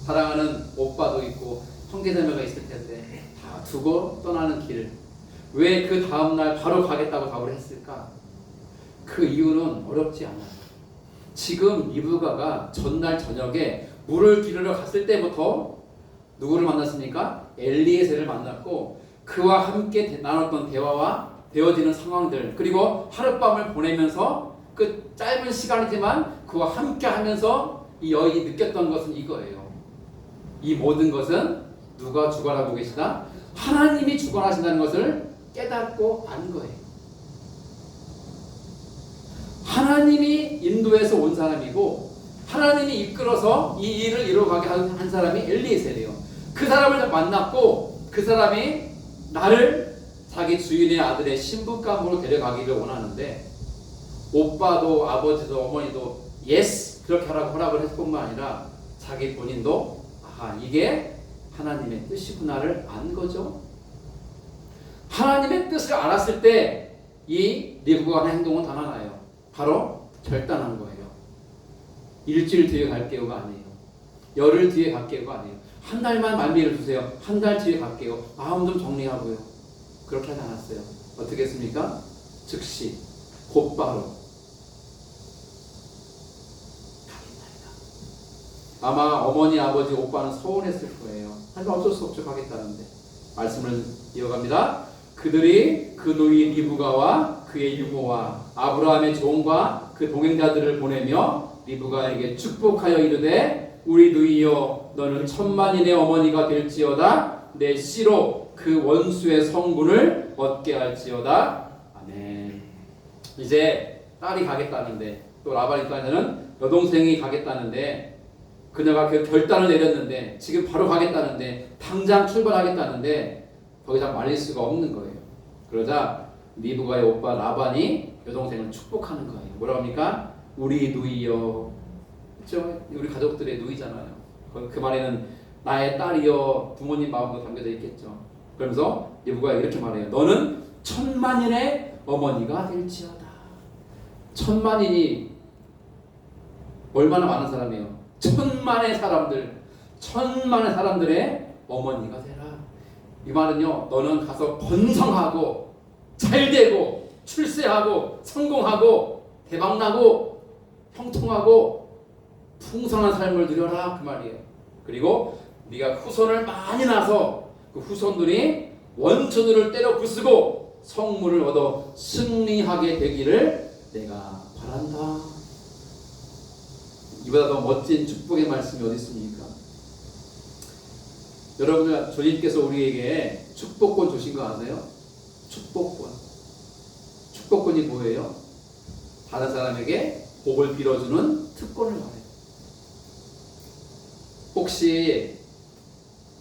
사랑하는 오빠도 있고 형제자매가 있을 텐데 다 두고 떠나는 길. 왜 그 다음날 바로 가겠다고 답을 했을까? 그 이유는 어렵지 않아요. 지금 리브가가 전날 저녁에 물을 기르러 갔을 때부터 누구를 만났습니까? 엘리에셀을 만났고 그와 함께 나눴던 대화와 되어지는 상황들 그리고 하룻밤을 보내면서 그 짧은 시간이지만 그와 함께 하면서 이 여인이 느꼈던 것은 이거예요. 이 모든 것은 누가 주관하고 계시다? 하나님이 주관하신다는 것을 깨닫고 안 거예요. 하나님이 인도해서 온 사람이고 하나님이 이끌어서 이 일을 이루어가게 한 사람이 엘리에셀이에요. 그 사람을 만났고 그 사람이 나를 자기 주인의 아들의 신부감으로 데려가기를 원하는데 오빠도 아버지도 어머니도 예스 그렇게 하라고 허락을 했을 뿐만 아니라 자기 본인도 아, 이게 하나님의 뜻이구나를 안 거죠. 하나님의 뜻을 알았을 때 이 리브가가 하는 행동은 단 하나예요. 바로 결단한 거예요. 일주일 뒤에 갈게요가 아니에요. 열흘 뒤에 갈게요가 아니에요. 한 달만 만미를 주세요. 한 달 뒤에 갈게요. 마음 좀 정리하고요. 그렇게 하지 않았어요. 어떻게 했습니까? 즉시 곧바로 가겠다니까. 아마 어머니, 아버지, 오빠는 서운했을 거예요. 하지만 어쩔 수 없죠. 가겠다는데. 말씀을 이어갑니다. 그들이 그 누이 리브가와 그의 유모와 아브라함의 종과 그 동행자들을 보내며 리브가에게 축복하여 이르되 우리 누이여 너는 천만인의 어머니가 될지어다 내 씨로 그 원수의 성분을 얻게 할지어다. 아멘. 이제 딸이 가겠다는데 또 라반 입장에서는 여동생이 가겠다는데 그녀가 그 결단을 내렸는데 지금 바로 가겠다는데 당장 출발하겠다는데 더 이상 말릴 수가 없는 거예요. 그러자 리브가의 오빠 라반이 여동생을 축복하는 거예요. 뭐라고 합니까? 우리 누이여. 그렇죠? 우리 가족들의 누이잖아요. 그 말에는 나의 딸이여 부모님 마음도 담겨져 있겠죠. 그러면서 리브가 이렇게 말해요. 너는 천만인의 어머니가 될지어다. 천만인이 얼마나 많은 사람이에요? 천만의 사람들의 어머니가 되라. 이 말은요, 너는 가서 번성하고 잘되고 출세하고 성공하고 대박나고 형통하고 풍성한 삶을 누려라 그 말이에요. 그리고 네가 후손을 많이 낳아서 그 후손들이 원천을 때려 부수고 성물을 얻어 승리하게 되기를 내가 바란다. 이보다 더 멋진 축복의 말씀이 어디 있습니까? 여러분, 주님께서 우리에게 축복권 주신 거 아세요? 축복권. 축복권이 뭐예요? 다른 사람에게 복을 빌어주는 특권을 말해요. 혹시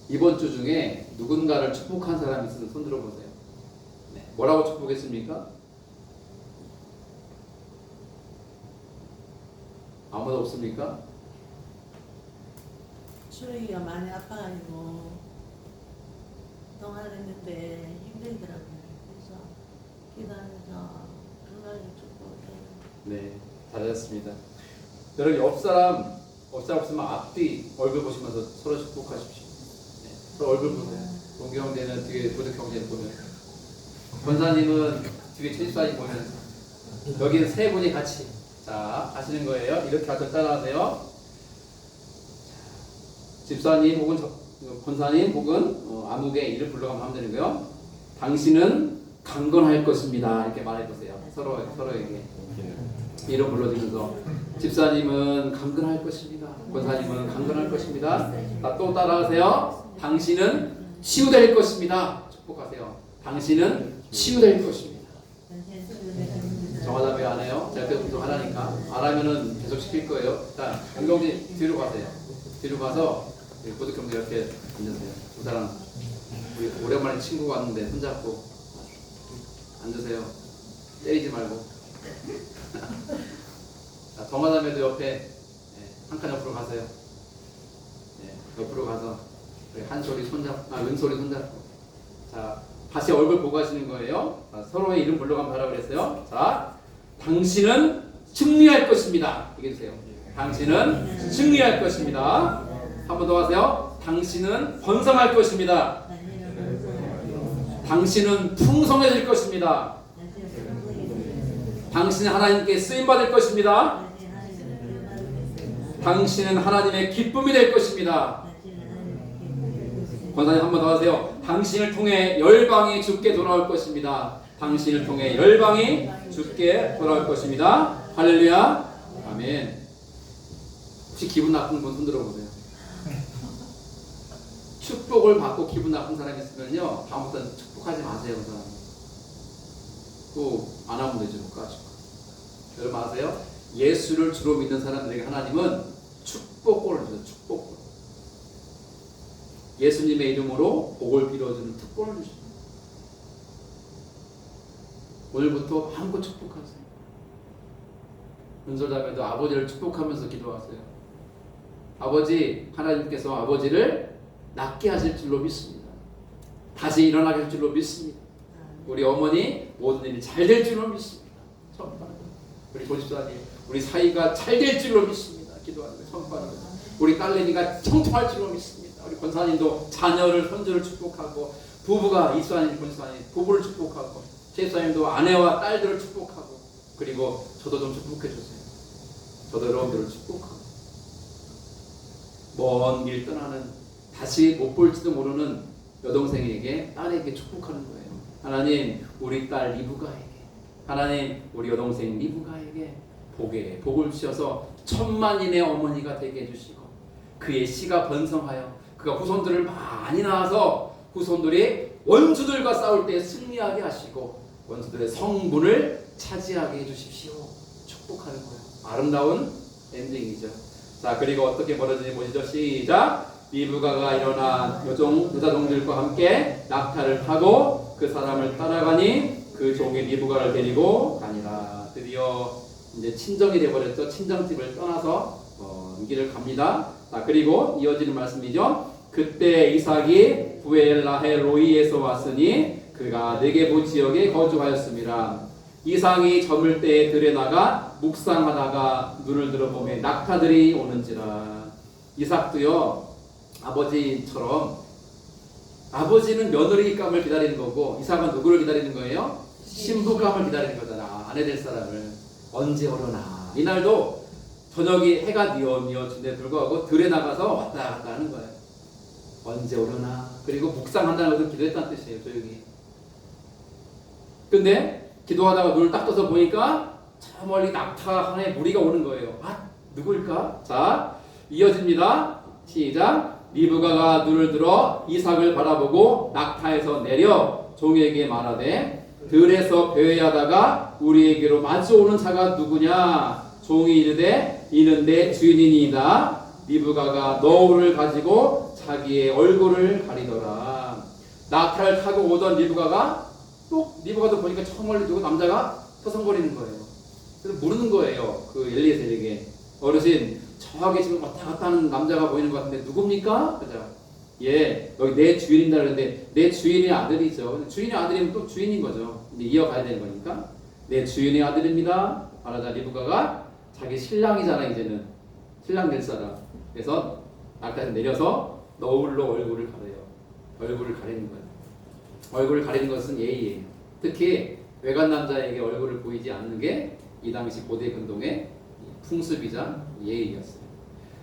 이번 주 중에 누군가를 축복한 사람이 있으면 손 들어보세요. 네. 뭐라고 축복했습니까? 아무도 없습니까? 수영이가 많이 아파가지고 동화를 했는데 힘들더라고요. 그래서 기도하면서 건강을 축복해요. 네, 잘하셨습니다. 여러분 옆 사람 없으면 앞뒤 얼굴 보시면서 서로 축복하십시오. 네, 서로 얼굴 보세요. 동기 형제는 뒤에 도덕 형제 보면, 권사님은 뒤에 최집사님 보면, 여기는 세 분이 같이 자 하시는 거예요. 이렇게 하셔서 따라하세요. 집사님 혹은 권사님 혹은 아무개 이를 불러가면 하면 되는 거예요. 당신은 강건할 것입니다. 이렇게 말해보세요. 서로에게 이름 불러주면서 집사님은 강건할 것입니다. 권사님은 강건할 것입니다. 또 따라하세요. 당신은 치유될 것입니다. 축복하세요. 당신은 치유될 것입니다. 정하다 왜 안 해요? 제가 계속 하라니까. 안 하면은 계속 시킬 거예요. 자, 강경진 뒤로 가세요. 뒤로 가서 고득형제 이렇게 앉으세요. 두 사람 우리 오랜만에 친구가 왔는데 손잡고 앉으세요. 때리지 말고. 자, 정하다면도 옆에 한 칸 옆으로 가세요. 옆으로 가서 왼손이 손잡고. 자, 다시 얼굴 보고 하시는 거예요. 자, 서로의 이름 불러가면 하라고 그랬어요. 자, 당신은 승리할 것입니다. 얘기해 주세요. 당신은 승리할 것입니다. 한 번 더 하세요. 당신은 번성할 것입니다. 당신은 풍성해질 것입니다. 당신은 하나님께 쓰임받을 것입니다. 당신은 하나님의 기쁨이 될 것입니다. 권사님 한 번 더 하세요. 당신을 통해 열방이 주께 돌아올 것입니다. 당신을 통해 열방이 주께 돌아올 것입니다. 할렐루야. 아멘. 혹시 기분 나쁜 분 손 들어보세요. 축복을 받고 기분 나쁜 사람이 있으면요, 다음부터는 축복하지 마세요. 그 사람 또 안 하면 되죠. 까짓거. 여러분 아세요? 예수를 주로 믿는 사람들에게 하나님은 축복권을 주세요. 축복권. 예수님의 이름으로 복을 빌어주는 특권을 주십니다. 오늘부터 마음껏 축복하세요. 은솔자매도 아버지를 축복하면서 기도하세요. 아버지 하나님께서 아버지를 낫게 하실 줄로 믿습니다. 다시 일어나게 할 줄로 믿습니다. 우리 어머니 모든 일이 잘 될 줄로 믿습니다. 우리 조집사님 우리 사이가 잘 될 줄로 믿습니다. 기도하는 거예요. 선포하는 거예요. 우리 딸내미가 청통할 줄로 믿습니다. 우리 권사님도 자녀를 손주를 축복하고 부부가 이수아님 권사님 부부를 축복하고 최집사님도 아내와 딸들을 축복하고 그리고 저도 좀 축복해 주세요. 저도 여러분들을 축복하고 먼 길 떠나는 다시 못 볼지도 모르는 여동생에게 딸에게 축복하는 거예요. 하나님 우리 딸 리브가에게 하나님 우리 여동생 리브가에게 복을 주셔서 천만인의 어머니가 되게 해주시고 그의 씨가 번성하여 그가 후손들을 많이 낳아서 후손들이 원수들과 싸울 때 승리하게 하시고 원수들의 성분을 차지하게 해주십시오. 축복하는 거예요. 아름다운 엔딩이죠. 자 그리고 어떻게 벌어지는지 보시죠. 시작. 리브가가 일어나 여자종들과 함께 낙타를 타고 그 사람을 따라가니 그 종이 리브가를 데리고 가니라. 드디어 이제 친정이 되어버렸죠. 친정집을 떠나서 이 길을 갑니다. 자 그리고 이어지는 말씀이죠. 그때 이삭이 부엘라헬 로이에서 왔으니 그가 네게부 지역에 거주하였습니다. 이삭이 저물 때에 들에 나가 묵상하다가 눈을 들어보매 낙타들이 오는지라. 이삭도요 아버지처럼 아버지는 며느리감을 기다리는 거고 이삭은 누구를 기다리는 거예요? 신부감을 기다리는 거잖아. 아내 될 사람을 언제 오려나. 이날도 저녁이 해가 뉘어진데 불구하고 들에 나가서 왔다 갔다 하는 거예요. 언제 오려나. 그리고 묵상한다는 것은 기도했다는 뜻이에요. 조용히. 근데 기도하다가 눈을 딱 떠서 보니까 저 멀리 낙타 하나의 무리가 오는 거예요. 아 누구일까? 자 이어집니다. 시작. 리브가가 눈을 들어 이삭을 바라보고 낙타에서 내려 종에게 말하되 들에서 배회하다가 우리에게로 마주오는 자가 누구냐. 종이 이르되 이는 내 주인이니이다. 리브가가 너울을 가지고 자기의 얼굴을 가리더라. 낙타를 타고 오던 리브가가 또 리브가도 보니까 저 멀리 두고 남자가 서성거리는 거예요. 그래서 물는 거예요. 그 엘리에셀에게 어르신 저기 지금 왔다 갔다 하는 남자가 보이는 것 같은데 누굽니까? 그죠? 예, 여기 내 주인이다 그러는데 내 주인의 아들이죠. 주인의 아들이면 또 주인인 거죠. 이제 이어가야 되는 거니까 내 주인의 아들입니다. 말하자 리브가가 자기 신랑이잖아. 이제는 신랑 될 사람. 그래서 낙타에서 내려서 너울로 얼굴을 가려요. 얼굴을 가리는 거예요. 얼굴을 가리는 것은 예의예요. 특히 외간 남자에게 얼굴을 보이지 않는 게 이 당시 고대 근동의 풍습이자 예의였어요.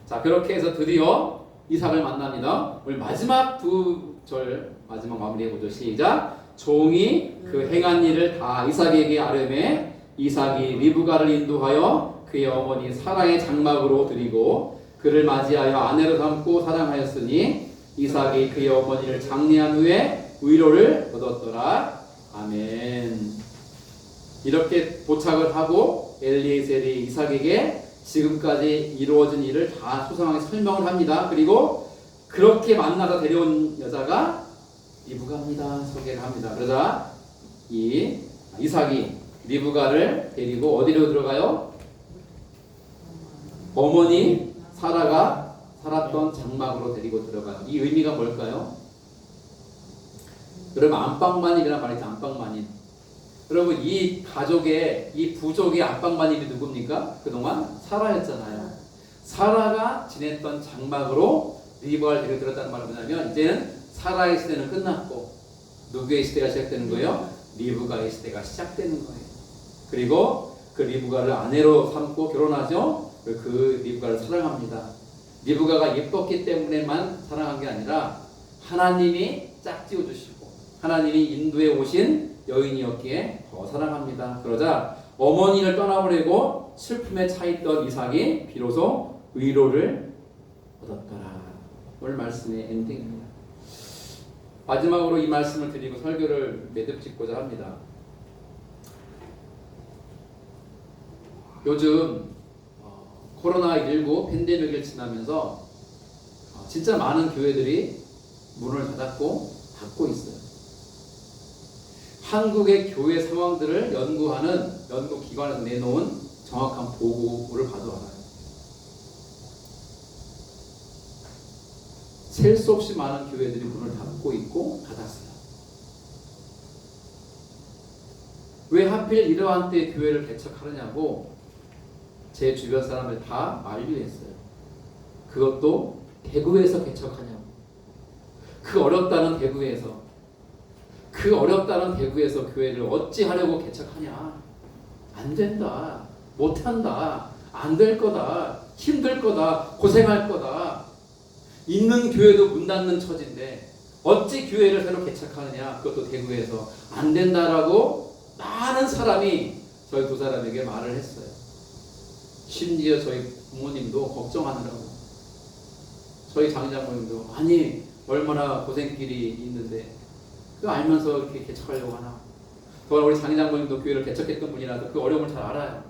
자 그렇게 해서 드디어 이삭을 만납니다. 오늘 마지막 두 절 마지막 마무리해보죠. 시작. 종이 그 행한 일을 다 이삭에게 아뢰매 이삭이 리브가를 인도하여 그의 어머니 사라의 장막으로 드리고 그를 맞이하여 아내로 삼고 사랑하였으니 이삭이 그의 어머니를 장례한 후에 위로를 얻었더라. 아멘. 이렇게 도착을 하고 엘리에셀이 이삭에게 지금까지 이루어진 일을 다 소상하게 설명을 합니다. 그리고 그렇게 만나서 데려온 여자가 리브가입니다. 소개를 합니다. 그러자 이 이삭이 리브가를 데리고 어디로 들어가요? 어머니 사라가 살았던 장막으로 데리고 들어가요. 이 의미가 뭘까요? 여러분 안방마님이란 말이 있죠. 안방마님. 여러분 이 가족의 이 부족의 안방마님이 누굽니까? 그동안 사라였잖아요. 사라가 지냈던 장막으로 리브가를 데리고 들었다는 말은 뭐냐면 이제는 사라의 시대는 끝났고 누구의 시대가 시작되는 거예요? 리브가의 시대가 시작되는 거예요. 그리고 그 리브가를 아내로 삼고 결혼하죠. 그 리브가를 사랑합니다. 리브가가 예뻤기 때문에만 사랑한 게 아니라 하나님이 짝지어 주시고 하나님이 인도에 오신 여인이었기에 더 사랑합니다. 그러자 어머니를 떠나보내고 슬픔에 차있던 이삭이 비로소 위로를 얻었더라. 오늘 말씀의 엔딩입니다. 마지막으로 이 말씀을 드리고 설교를 매듭 짓고자 합니다. 요즘 코로나19 팬데믹을 지나면서 진짜 많은 교회들이 문을 닫고 닫고 있어요. 한국의 교회 상황들을 연구하는 연구기관에서 내놓은 정확한 보고를 봐도 알아요. 셀 수 없이 많은 교회들이 문을 닫고 있고 닫았어요. 왜 하필 이러한 때에 교회를 개척하느냐고 제 주변 사람을 다 만류했어요. 그것도 대구에서 개척하냐고. 그 어렵다는 대구에서, 그 어렵다는 대구에서 교회를 어찌하려고 개척하냐. 안 된다. 못한다. 안 될 거다. 힘들 거다. 고생할 거다. 있는 교회도 문 닫는 처지인데 어찌 교회를 새로 개척하느냐. 그것도 대구에서 안 된다라고 많은 사람이 저희 두 사람에게 말을 했어요. 심지어 저희 부모님도 걱정하느라고, 저희 장장모님도 아니 얼마나 고생길이 있는데 그거 알면서 이렇게 개척하려고 하나. 또 우리 장장모님도 교회를 개척했던 분이라서 그 어려움을 잘 알아요.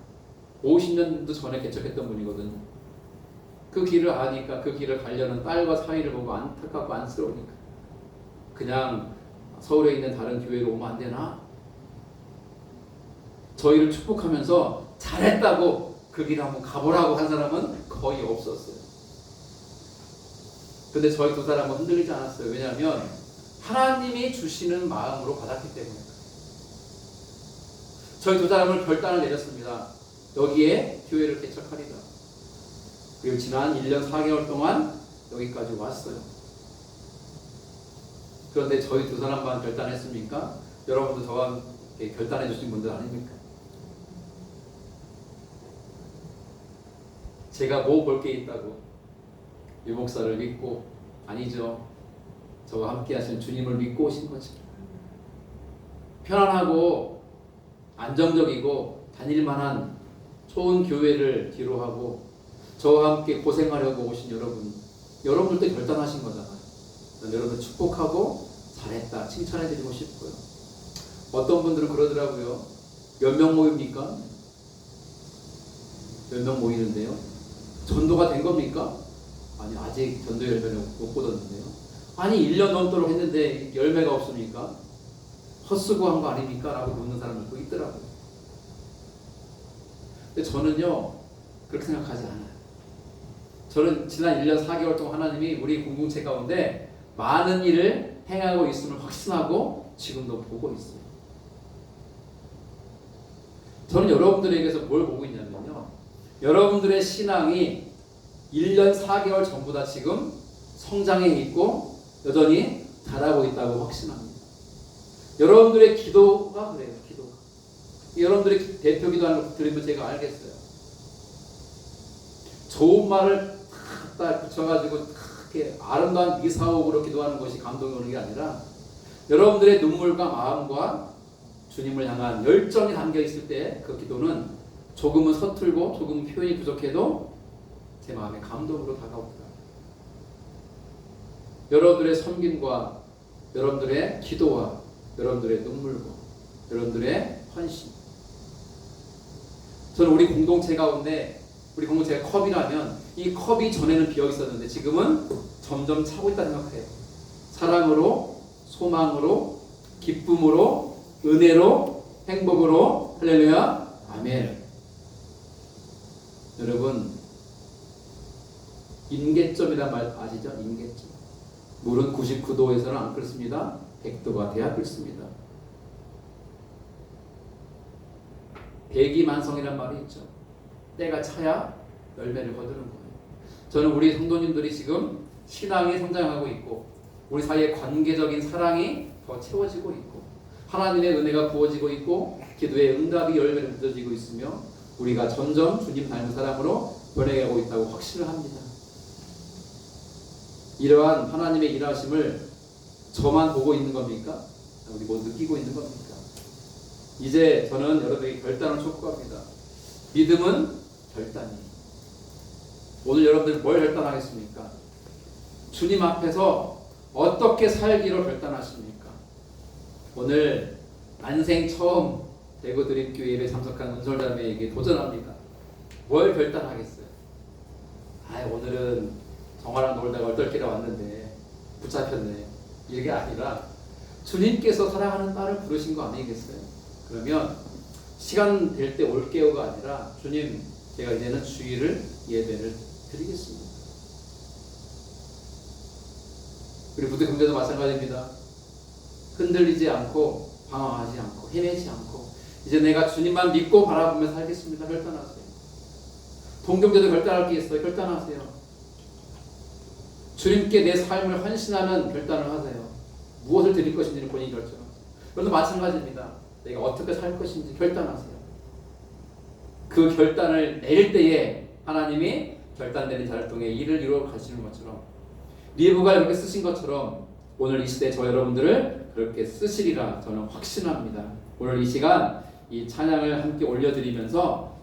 50년도 전에 개척했던 분이거든요. 그 길을 아니까 그 길을 가려는 딸과 사위를 보고 안타깝고 안쓰러우니까 그냥 서울에 있는 다른 교회로 오면 안 되나? 저희를 축복하면서 잘했다고 그 길을 한번 가보라고 한 사람은 거의 없었어요. 근데 저희 두 사람은 흔들리지 않았어요. 왜냐하면 하나님이 주시는 마음으로 받았기 때문에. 저희 두 사람을 결단을 내렸습니다. 여기에 교회를 개척하리라. 그리고 지난 1년 4개월 동안 여기까지 왔어요. 그런데 저희 두 사람만 결단했습니까? 여러분도 저와 함께 결단해 주신 분들 아닙니까? 제가 뭐 볼 게 있다고 유 목사를 믿고, 아니죠. 저와 함께 하신 주님을 믿고 오신 거죠. 편안하고 안정적이고 다닐만한 좋은 교회를 뒤로하고 저와 함께 고생하려고 오신 여러분들도 결단하신 거잖아요. 여러분 축복하고 잘했다 칭찬해드리고 싶고요. 어떤 분들은 그러더라고요. 몇 명 모입니까? 몇 명 모이는데요? 전도가 된 겁니까? 아니 아직 전도 열매를 못 거뒀는데요. 아니 1년 넘도록 했는데 열매가 없습니까? 헛수고한 거 아닙니까? 라고 묻는 사람들도 있더라고요. 근데 저는요 그렇게 생각하지 않아요. 저는 지난 1년 4개월 동안 하나님이 우리 공동체 가운데 많은 일을 행하고 있음을 확신하고 지금도 보고 있어요. 저는 여러분들에게서 뭘 보고 있냐면요, 여러분들의 신앙이 1년 4개월 전보다 지금 성장해 있고 여전히 자라고 있다고 확신합니다. 여러분들의 기도가 그래요. 기도가. 여러분들의 대표 기도하는 거 들으면 제가 알겠어요. 좋은 말을 딱 붙여가지고 이렇게 아름다운 미사옥으로 기도하는 것이 감동이 오는 게 아니라 여러분들의 눈물과 마음과 주님을 향한 열정이 담겨 있을 때 그 기도는 조금은 서툴고 조금은 표현이 부족해도 제 마음에 감동으로 다가옵니다. 여러분들의 섬김과 여러분들의 기도와 여러분들의 눈물과 여러분들의 헌신. 저는 우리 공동체 가운데, 우리 공동체가 컵이라면 이 컵이 전에는 비어 있었는데 지금은 점점 차고 있다 생각해요. 사랑으로, 소망으로, 기쁨으로, 은혜로, 행복으로. 할렐루야. 아멘. 여러분, 임계점이란 말 아시죠? 임계점. 물은 99도에서는 안 끓습니다. 100도가 돼야 끓습니다. 대기만성이란 말이 있죠. 때가 차야 열매를 거두는 거예요. 저는 우리 성도님들이 지금 신앙이 성장하고 있고 우리 사이의 관계적인 사랑이 더 채워지고 있고 하나님의 은혜가 부어지고 있고 기도의 응답이 열매를 맺어지고 있으며 우리가 점점 주님 닮은 사람으로 변해가고 있다고 확신을 합니다. 이러한 하나님의 일하심을 저만 보고 있는 겁니까? 우리 뭐 느끼고 있는 겁니까? 이제 저는 여러분에게 결단을 촉구합니다. 믿음은 결단이에요. 오늘 여러분들 뭘 결단하겠습니까? 주님 앞에서 어떻게 살기로 결단하십니까? 오늘 난생 처음 대구 드림교회 예배 참석한 은솔자매에게 도전합니다. 뭘 결단하겠어요? 오늘은 정화랑 놀다가 얼떨결에 왔는데 붙잡혔네. 이게 아니라 주님께서 사랑하는 딸을 부르신 거 아니겠어요? 그러면 시간 될 때 올게요가 아니라 주님, 제가 이제는 주일을 예배를 드리겠습니다. 우리 부득 형제도 마찬가지입니다. 흔들리지 않고 방황하지 않고 헤매지 않고 이제 내가 주님만 믿고 바라보며 살겠습니다. 결단하세요. 동경제도 결단할 게 있어요. 결단하세요. 주님께 내 삶을 헌신하는 결단을 하세요. 무엇을 드릴 것인지는 본인이 결정하세요. 그래도 마찬가지입니다. 내가 어떻게 살 것인지 결단하세요. 그 결단을 내릴 때에 하나님이 결단되는 자를 통해 일을 이루어 가시는 것처럼 리브가 이렇게 쓰신 것처럼 오늘 이 시대 저 여러분들을 그렇게 쓰시리라 저는 확신합니다. 오늘 이 시간 이 찬양을 함께 올려드리면서